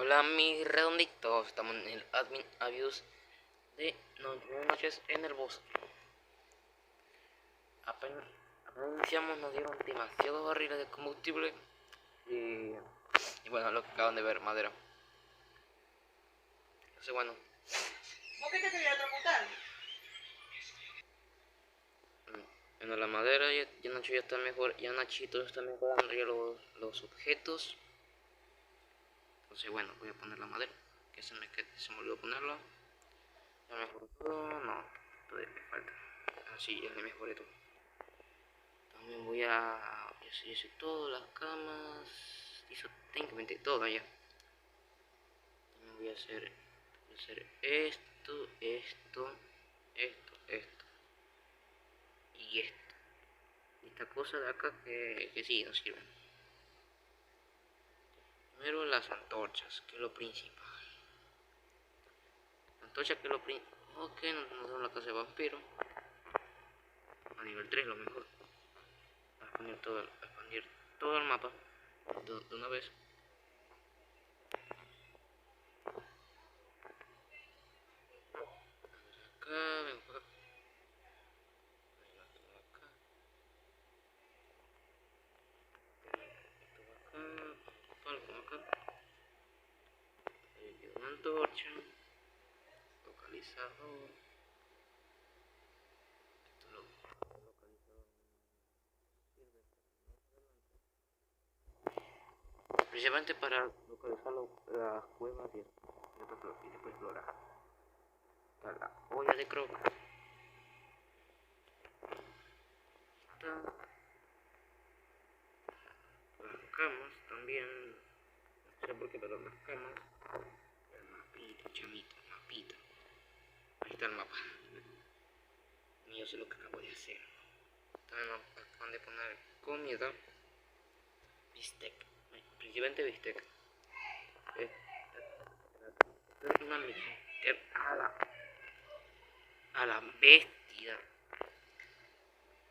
Hola mis redonditos, estamos en el Admin Abuse de 99 noches en el bosque. Apenas iniciamos nos dieron demasiados barriles de combustible y bueno, lo que acaban de ver, madera. Entonces bueno. ¿Vos qué te querías electrocutar? Bueno, la madera ya Nacho ya está mejor, ya Nachito está mejorando ya los objetos. Entonces bueno, voy a poner la madera, que se me olvidó ponerla. Ya mejoró todo, no, todavía me falta. Así ya le mejoré todo. También voy a hice todo, las camas, hizo técnicamente todo ya. También voy a hacer esto y esto. Esta cosa de acá que sí nos sirve. Primero las antorchas, que es lo principal. Antorcha que es lo principal. Ok, nos damos la casa de vampiro. A nivel 3 lo mejor. A expandir todo el mapa de una vez. Acá, vengo por acá. Una antorcha, localizador. Esto lo localizador sirve principalmente para localizar las cuevas y después explorar. Está la olla de croc. Está las camas también. No sé por qué, pero las camas. El mapita, chamita, mapita. Ahí está el mapa. Y yo sé lo que acabo de hacer. También acaban de poner comida. Bistec. Principalmente bistec. Es una misión a la bestia.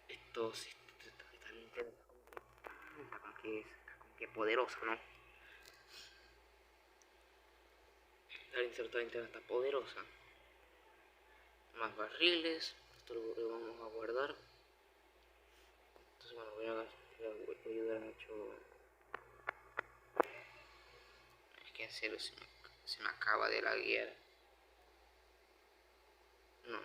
Estos esta Nintendo está como que poderosa, ¿no? La insertada interna está poderosa. Más barriles. Esto lo vamos a guardar. Entonces bueno, voy a ayudar a Nacho. Es que en serio se me acaba de laguear. No.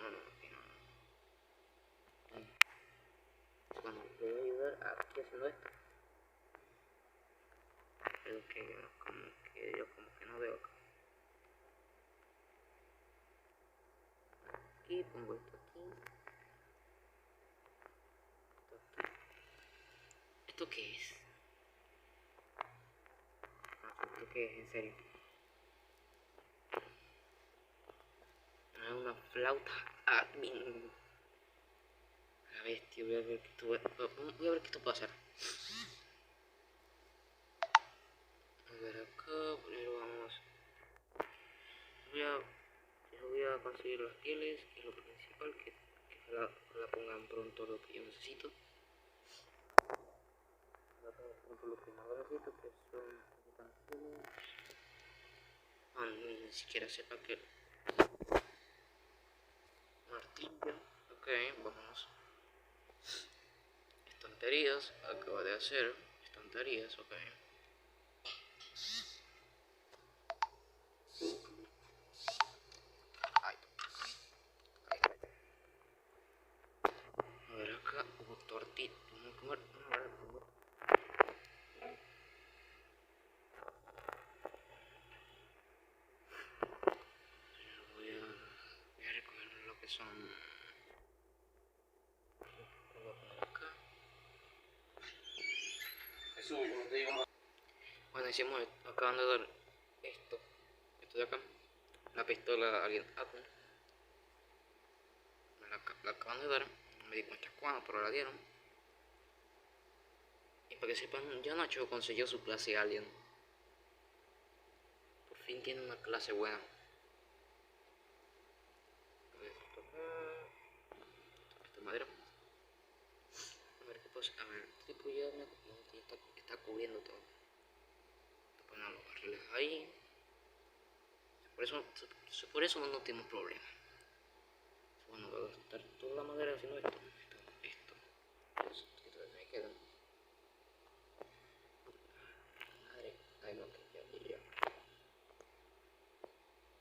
Bueno, voy a ayudar aquí haciendo esto. Pero que yo como que no veo acá. Aquí pongo esto aquí. ¿Esto qué es? ¿Esto qué es? En serio. Una flauta admin. La bestia, voy a ver qué esto puede hacer. A ver acá, primero vamos. Voy a conseguir las pieles, que es lo principal, que la pongan pronto lo que yo necesito. La pongan pronto lo que más necesito, que son ni siquiera sepa que martillo. Ok, vamos. Estanterías, acabo de hacer estanterías, ok. A ver acá, tortita, vamos a comer. Voy a recoger lo que son. Voy a poner acá. Eso, yo no te digo más. Bueno, hicimos esto, acaban de dar esto de acá, la pistola a alguien Atman. La acaban de dar, no me di cuenta cuándo, pero la dieron. Y para que sepan, ya Nacho consiguió su clase alien. Por fin tiene una clase buena. Esta madera. A ver qué pasa. A ver, tipo ya está cubriendo todo. Te ponen los barriles ahí. Por eso no tenemos problema. Bueno, voy a gastar toda la madera haciendo esto. Entonces me quedan. Madre, ay no, ya.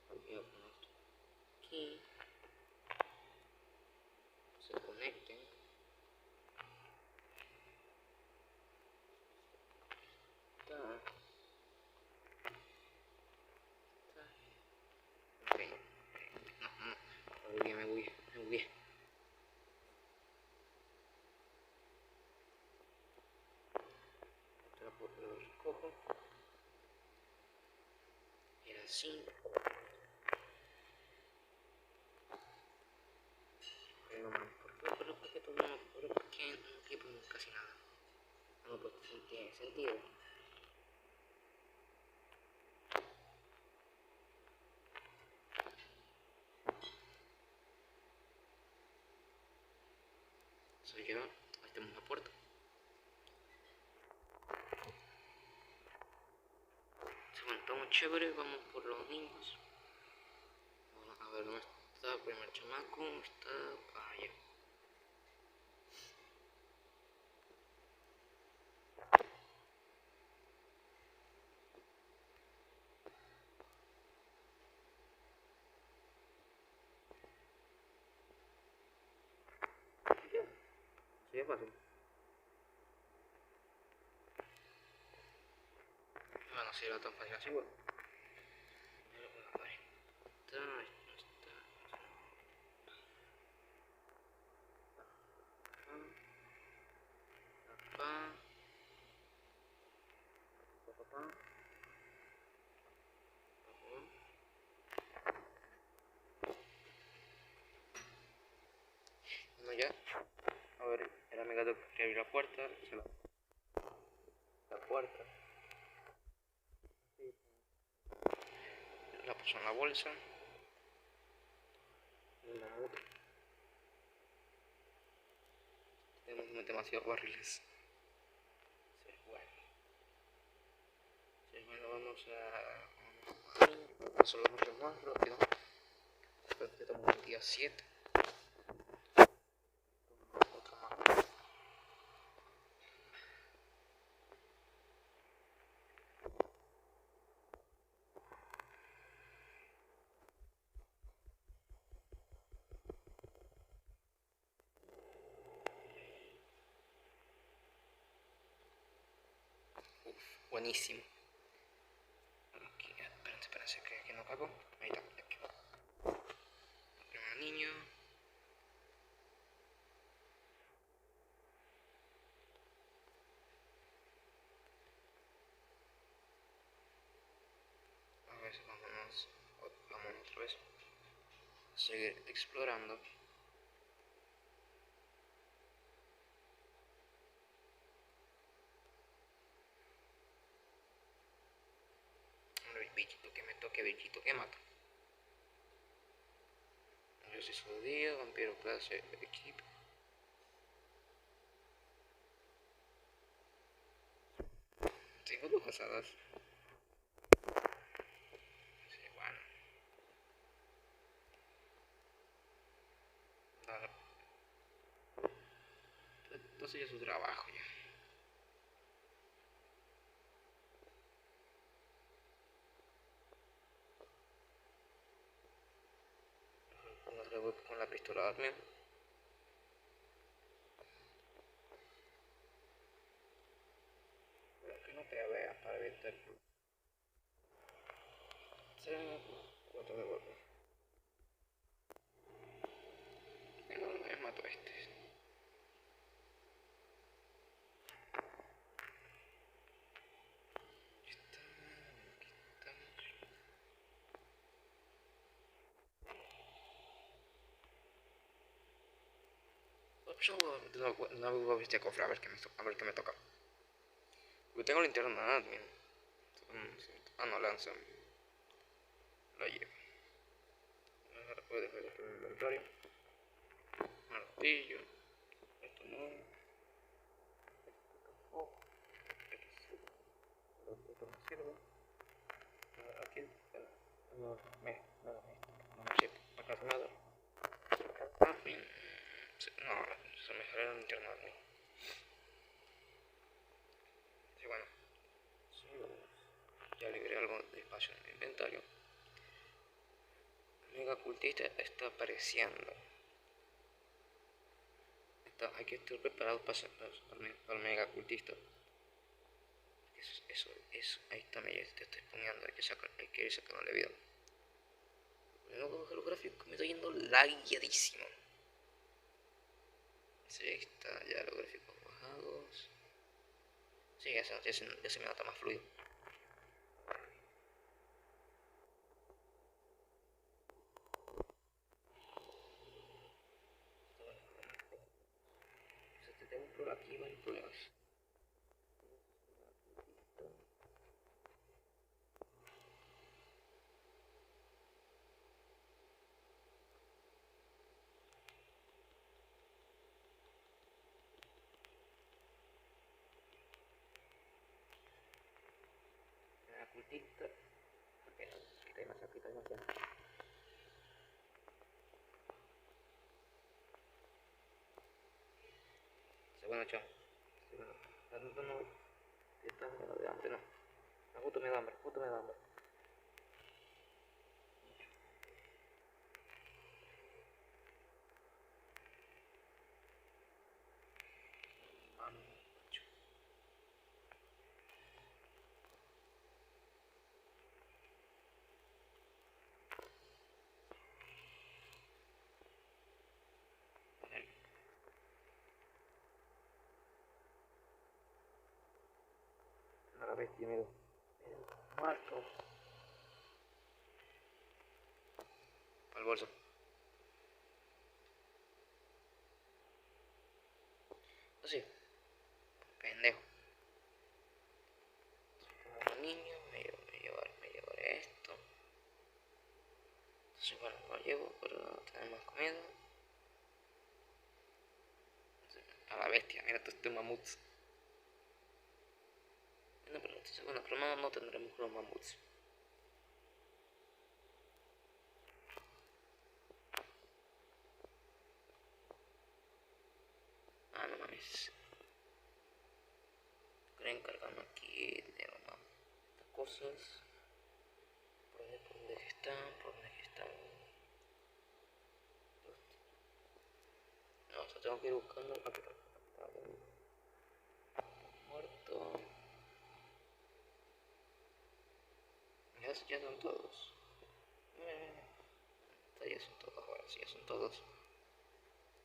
Voy a poner esto aquí. Se conecten. Ok. No. Me bugué. Lo recojo. Era así. ¿Por qué todo no? ¿Por qué no quiero poner casi nada? No, pues tiene sentido. Entonces ya tenemos la puerta. Bueno, estamos chéveres, vamos por los niños. Bueno, a ver, ¿dónde está el primer chamaco? Está allá. Sí, es fácil. Bueno, si era tan fácil así, bueno. Bueno, ya. A ver, el amigo que abrió la puerta. La puerta. La puso en la bolsa. Tenemos demasiados barriles. Sí, bueno. Sí, bueno, vamos a resolver mucho más rápido. Espero que estamos el día 7. Otro más. Buenísimo. Aquí, espérense que no cago. Ahí está. Aquí. El primer niño. A ver, vamos otra vez. Seguir explorando. Bichito que me toque, bichito que mata. Yo soy su día, vampiro clase equipo. Tengo 2 asadas. Sí, bueno. Nada. Entonces ya es su trabajo ya. Con la pistola también. Pero que no te veas para evitar. 4 de golpe. Venga, me mato a este. Yo no voy a vestir a cofre a ver qué me toca. Porque tengo linterna admin. No lanza. La llevo. Ahora puedo dejar esto en el inventario. Martillo. Esto no. Esto no sirve. Aquí. sé, para acá nada. No, se me salió el internet. Sí, bueno. Ya liberé algo de espacio en el inventario. El mega cultista está apareciendo. Hay que estar preparados para el mega cultista. Eso, ahí está, te estoy poniendo, hay que ir sacando la vida. Luego los gráficos me estoy yendo lagueadísimo. Sí, ahí está, ya los gráficos bajados. Sí, ya se me nota más fluido. Tengo aquí varios problemas. La cultista. Quita demasiado. Bueno, chao. No, está de hambre, no. Justo me da hambre. A la bestia, mira. Muerto. Al bolso. Así. Pendejo. Como niño me llevaré esto. Entonces bueno, lo llevo para tener más comida. A la bestia, mira todo este mamuts. Pero no tendremos los mamuts. Ah, no mames. Creen cargando aquí de estas cosas. Por dónde están. No, o sea, tengo que ir buscando. Muerto. Ya son todos. Ya son todos ahora, sí, ya son todos.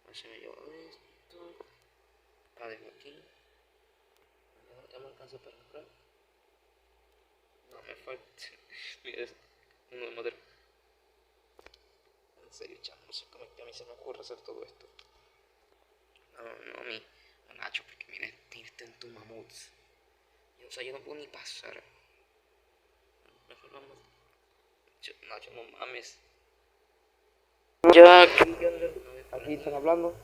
A ver si me llevo esto. Dejo aquí. Ya me alcanza para comprar. No, me falta. Mira, es uno de madera. En serio, chamo, no sé cómo es que a mí se me ocurre hacer todo esto. No a mí, a Nacho, porque mira, tienen tus mamuts. O sea, yo no puedo ni pasar. Mejor vamos. Nacho, no mames. Ya, aquí están hablando.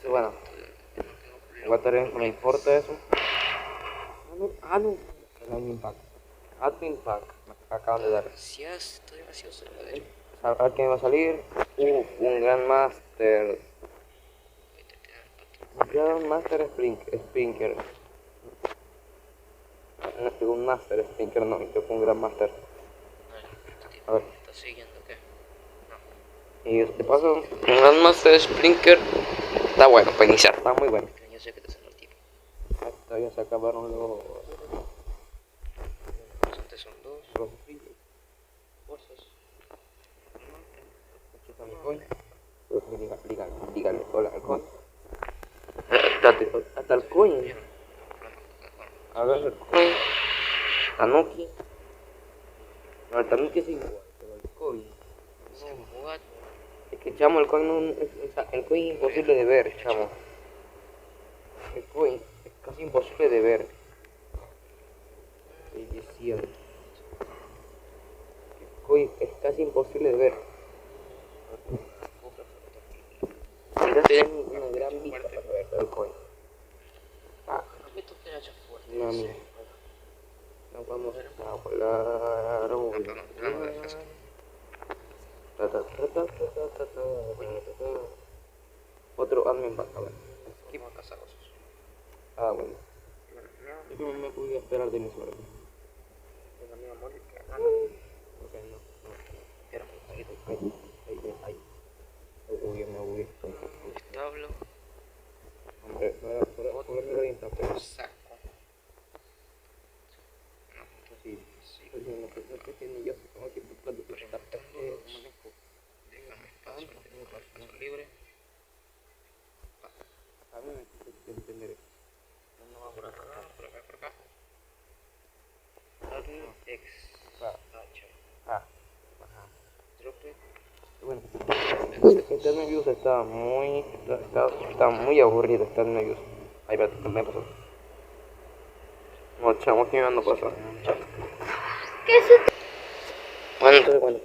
Sí, bueno, no me importa eso. No. Admin Pack. Me acaban de dar. Gracias, estoy gracioso. A ver qué me va a salir. Un Grandmaster. Grandmaster Sprinker. Un Master Sprinker, no, yo fue un Grandmaster. A ver. ¿Estás siguiendo qué? No. Y te paso un Grandmaster Sprinker. Está bueno para iniciar, está muy bueno. Yo sé que te salió el tipo. Esto ya se acabaron los. Antes son dos. Los bolsas. Chupa mi coin. Dígale, hola al coin. Hasta el coin. A ver, el coin. Tanuki. No, el Tanuki es igual, pero el coin. Es que, chamo, el coin es imposible de ver, chamo. El coin es casi imposible de ver. Edición. El coin es casi imposible de ver. Tienen una gran vista para ver el coin. No, mira. No vamos a volar. casa. Otro admin back, a ver. Vamos a cazar osos. Ah, bueno. Yo que me podía esperar de mi suerte. Tengo miedo a morir, que Ok, no. Espera, ahí Ahí. Uy, me huí. establo. Hombre, por el orienta, pero Saco. No, sí. No que tiene yo, como que buscando tu contacto. déjame espacio, paso libre. A mí me cuesta entender. No va por acá, por acá, por acá. Admin X. H. Drope. Bueno, este Nebius está muy aburrido, está Nebius. Ay, espérate, ¿qué me pasó? No, chamo, ¿qué me ando pasando? Bueno, entonces, bueno,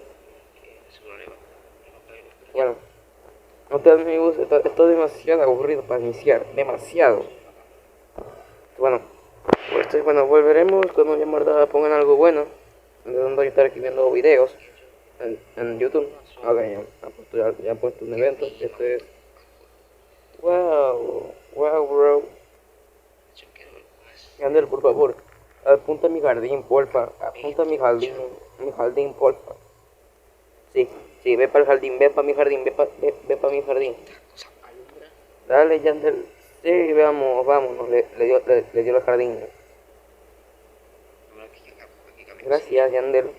este Nebius está demasiado aburrido para iniciar, demasiado. Bueno, volveremos cuando ya en verdad pongan algo bueno, de donde voy a estar aquí viendo videos en YouTube. Ok, ya han puesto un evento. Este es. Wow, bro. Yandel, por favor, apunta mi jardín, porfa. Apunta mi jardín, porfa. Sí, ve para el jardín, ve para mi jardín, ve para mi jardín. Dale, Yandel. Sí, vámonos, le dio el jardín. Gracias, Yandel.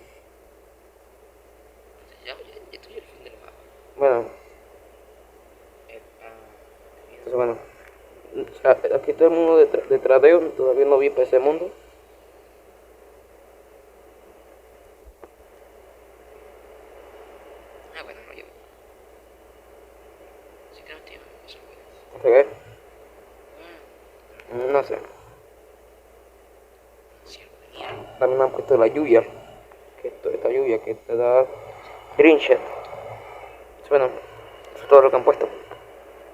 Ya estoy al fin del mapa. Bueno, entonces bueno, aquí todo el mundo de tradeo, todavía no vi para ese mundo. Bueno, no llevo. Así que no tiene cosas buenas. ¿Se ve? No sé. También me han puesto la lluvia. Esta lluvia que te da green shed. Bueno, eso es todo lo que han puesto.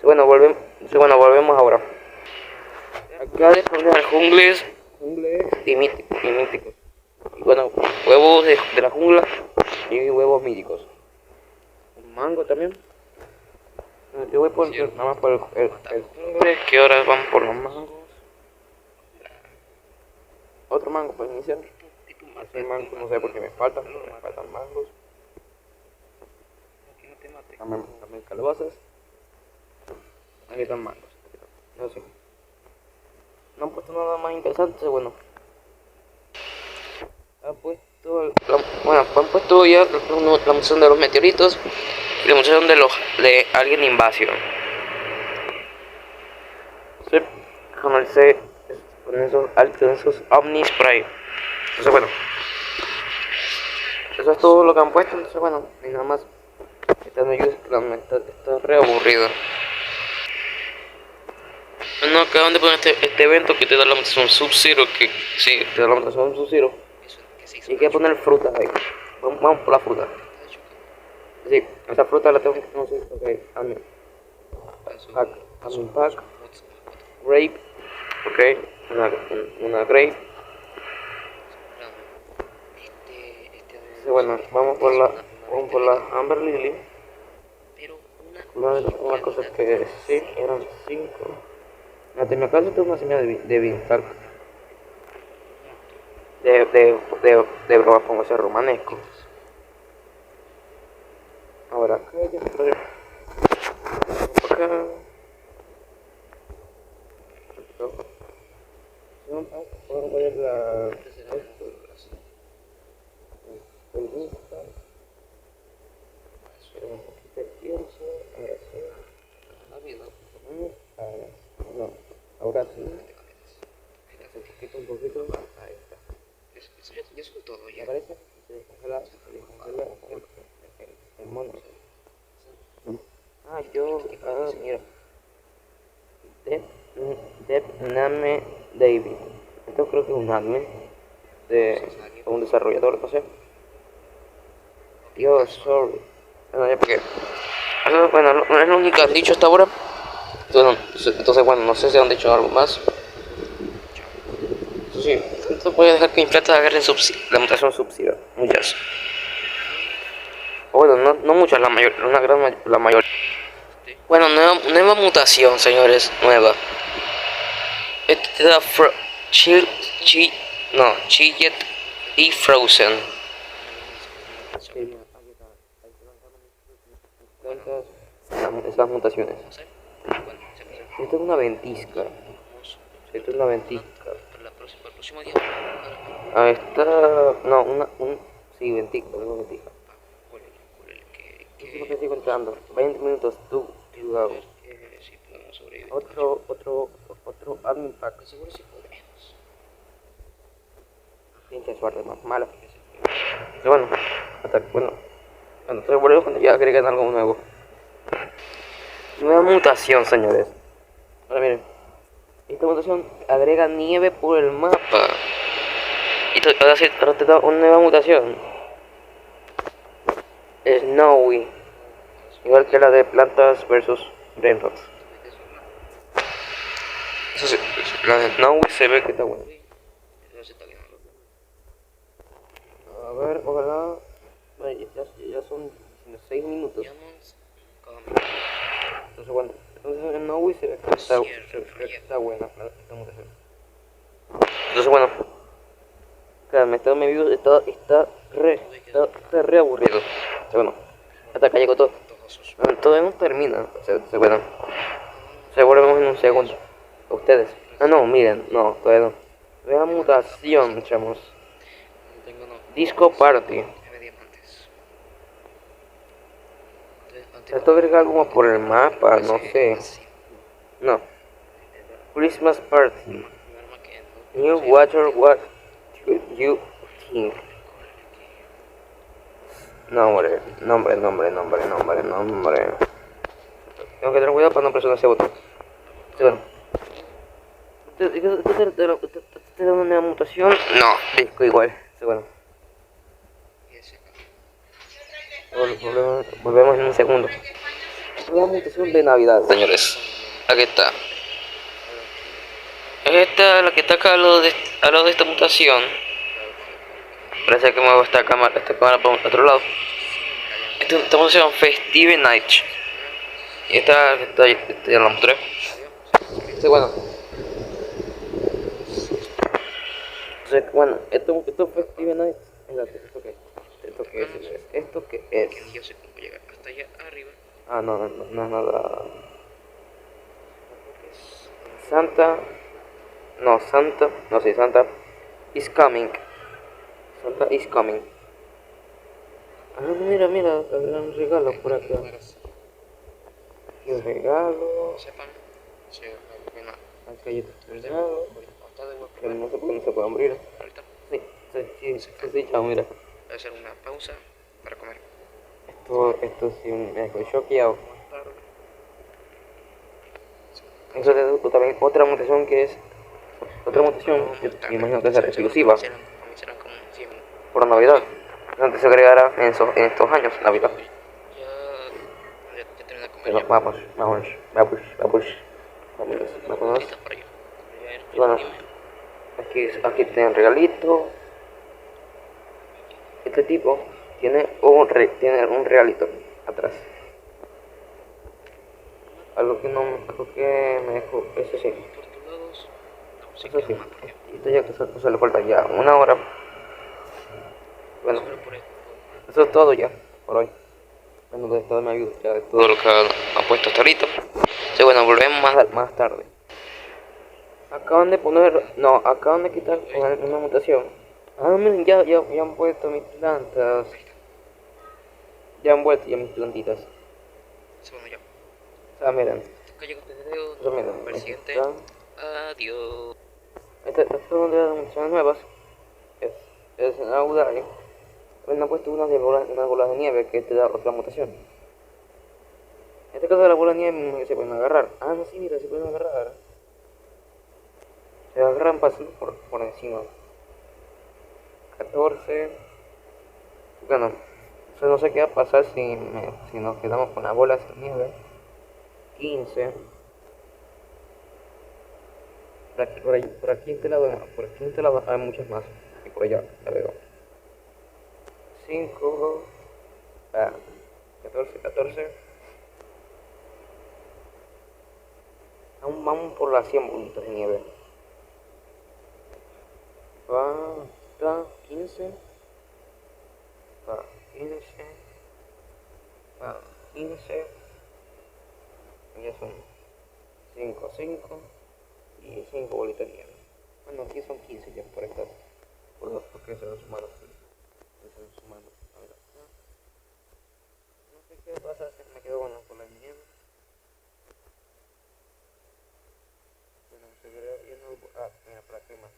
Volvemos ahora. Acá son las jungles y míticos. Y bueno, huevos de la jungla y huevos míticos. Un mango también. Yo voy por nada más por el jungle, que ahora vamos por los mangos. Otro mango para iniciar. Ese mango no sé por qué me faltan mangos. También calabazas. Aquí están mangos. No sé. No han puesto nada más interesante, bueno. Han puesto han puesto ya la misión de los meteoritos y la misión de Alien Invasion. Sí, con esos Omnis Prime. Entonces bueno, eso es todo lo que han puesto. Entonces bueno, y nada más. Está re aburrido. No, acaban de poner este evento que te da la mutación Sub-Zero, que sí, te da la mutación Sub-Zero. Y hay que poner fruta ahí. Vamos por la fruta. Sí, esa fruta la tengo que conocer. Ok, admin pack. Grape. Ok, una grape. Sí, bueno, vamos por la Amber Lily. Una cosa es que sí, eran 5. En mi caso tengo una semilla de Vinstar. De broma, pongo ese romanesco. Ahora acá ya estoy. Acá. Vamos a poner la. Un poquito de tiempo. Ahora sí. No, ahora sí. Un poquito. Ahí está. Yo soy todo ya. ¿Te parece? Se descongela el mono. Mira. Name David. Esto creo que es un admin de un desarrollador, no sé. Sorry. Bueno, ya porque. Bueno, no es lo único que han dicho hasta ahora. Entonces, bueno, no sé si han dicho algo más. Sí, entonces voy a dejar que mis plantas agarren la mutación Sub-Zero. Muchas. bueno, no muchas, la mayor, una gran la mayor. Bueno, nueva mutación, señores, nueva. Este te da Chillet y Frozen. Esas mutaciones. Esto es una ventisca. Esto es una ventisca. Para el próximo día. Ah, esta. No, sí, ventisca, una ventisca. ¿Qué estoy contando? 20 minutos, tú, ver si podemos sobrevivir. otro admin pack. Seguro si podemos. Pinche suerte más mala. Pero bueno, bueno, entonces volvemos cuando ya agregan algo nuevo. Nueva mutación, señores. Ahora miren, esta mutación agrega nieve por el mapa. Y ahora te da una nueva mutación. Snowy. Igual que la de Plantas versus Brainrot. Eso sí, la de Snowy se ve que está buena. A ver, ojalá. Ya son 6 minutos. Entonces bueno, entonces Snowy se ve que está buena esta mutación. Entonces bueno, créanme, está re aburrido. Entonces, bueno, hasta acá llegó todo. Todavía no termina. Bueno, se volvemos en un segundo. Ustedes. Ah, no, miren, no, todavía no. Nueva mutación, chamos. Disco Party. Esto agrega algo por el mapa, no sé. No. Christmas Party. New Water, what you think? Nombre. Tengo que tener cuidado para no presionar ese botón. Sí, bueno. ¿Te da una nueva mutación? No, disco igual. Sí, bueno. Volvemos en un segundo. Una mutación de Navidad, señores. Aquí está. Esta, la que está acá al lado de esta mutación. Parece que muevo esta cámara para otro lado. Esta mutación Festive Night. Y esta ya la mostré. Sí, bueno. Entonces, bueno, esto Festive Night. ¿Esto qué es? Que yo sé cómo llegar hasta allá arriba. Ah, no es nada. Santa is coming. Santa is coming. Ah, mira, había un regalo por acá. Un regalo. Sepan, Acá hay otro regalo. Que no sé por qué no se puede abrir. Sí, chao, mira. Voy a hacer una pausa para comer. Esto sí me dejó choqueado. Entonces también otra mutación que imagino que es exclusiva Serán como 100. por Navidad. Antes se agregará en estos años, Navidad. Ya terminé de comer. Pero vámonos. Listas para allá. Bueno, aquí tiene un regalito. Este tipo tiene un regalito atrás. Algo que me dejó, eso sí. Eso sí, esto ya que se le falta ya 1 hora. Bueno, eso es todo ya, por hoy. Bueno, de todo me ayuda, ya de todo lo que ha puesto hasta ahorita. Sí, bueno, volvemos más tarde. Acaban de quitar una mutación. Ah, miren, ya han puesto mis plantas. Ya han vuelto ya mis plantitas. Segundo ya. O sea, miren. Acá llegó este video. Eso, miren. Para el siguiente. Adiós. Estas son de las mutaciones nuevas. Es Audari. También han puesto unas bolas de nieve que te da otra mutación. En este caso de la bola de nieve se pueden agarrar. Ah, no, sí, mira, se pueden agarrar. Se agarran pasando por encima. 14. Bueno, no sé qué va a pasar si nos quedamos con las bolas de nieve. 15. Por aquí en este lado hay muchas más. Y por allá la veo. 5. Ah, 14. Vamos por las 100 bolitas de nieve. Va, 15. Va, 15. Va, 15. Ya son 5 y 5 bolitas de nieve. Bueno, aquí son 15 ya por estar. Porque se van sumando. Se van sumando. A ver, no sé qué pasa si me quedo con la nieve. Bueno, ya no, mira, por aquí más.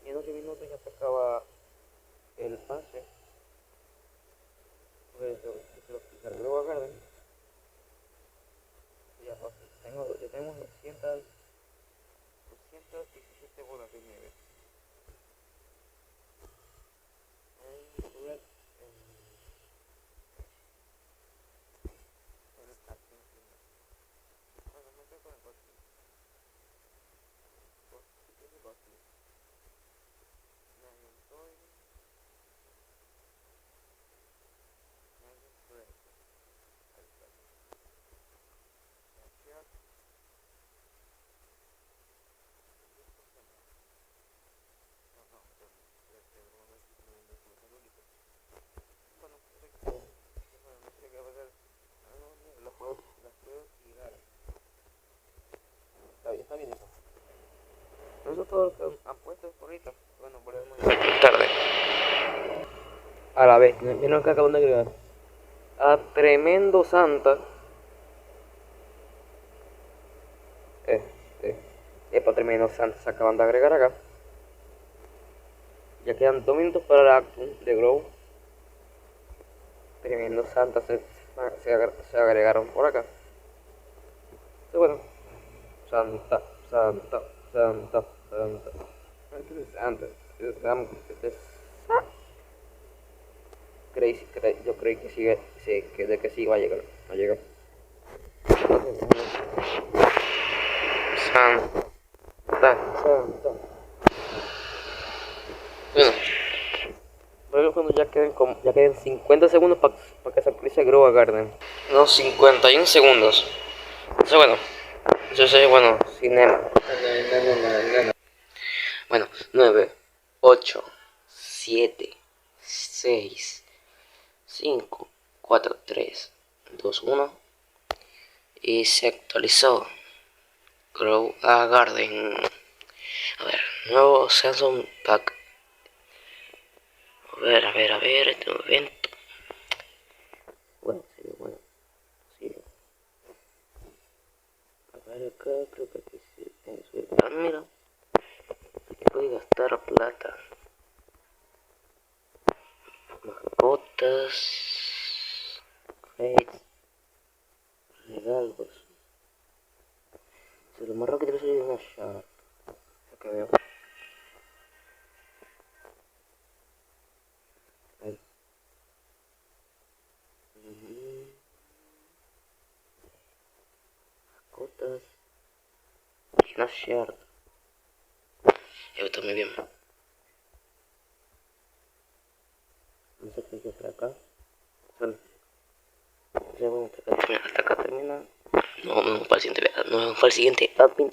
Y en 8 minutos ya se acaba el pase. Pues yo se lo Global Garden. Ya tenemos 217 bolas de nieve. Bueno, me quedo con el Gotti. Gotti. Nine Toy. Nine Break. Ahí está. Gracias. Bueno, no sé qué va a hacer. Los puedo tirar. Está bien eso. Eso es todo lo que han puesto por ahorita. Bueno, volvemos tarde. A la vez, miren lo que acaban de agregar. A Tremendo Santa. Para Tremendo Santa se acaban de agregar acá. Ya quedan 2 minutos para el acto de Grow. Tremendo Santa se agregaron por acá. Entonces, bueno. Santa. Yo creí que sí va a llegar. No llega. Santa. Bueno. Luego cuando ya queden 50 segundos para que se actualice Grow Garden. No, 51 segundos. Entonces bueno, cinema. Bueno, 9, 8, 7, 6, 5, 4, 3, 2, 1. Y se actualizó Grow a Garden. A ver, nuevo Samsung Pack. A ver, este evento. Bueno, sí. A ver acá, creo que aquí sí tengo que subir. Mira, aquí puedes gastar plata. Mascotas, crates, regalos. Si lo más raro que te sale es una Shark. Lo que veo. Ahí. Mascotas. Y una Shark. Esto muy bien. No sé qué hay por acá. Bueno, hasta acá termina. Nos vemos para el siguiente admin.